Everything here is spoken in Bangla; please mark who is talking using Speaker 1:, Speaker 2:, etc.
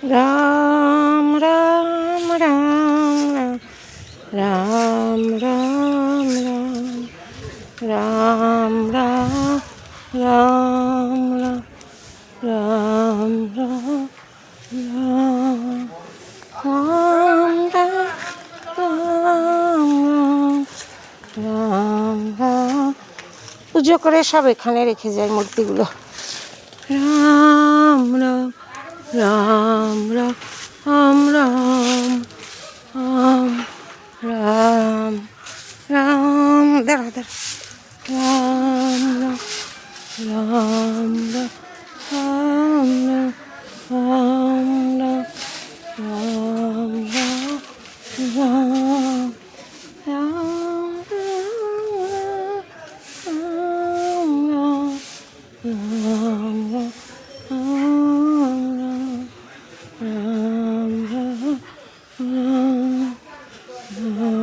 Speaker 1: রাম রাম রাম রাম রাম রাম রাম রাম রাম রাম রাম রাম রাম রাম। পুজো করে সব এখানে রেখে যায় মূর্তিগুলো। রাম রাম রাম রাম রাম রাম রাম রাম দাঁড়া দাঁড়া রাম রাম রাম রাম রাম রাম রাম রাম রাম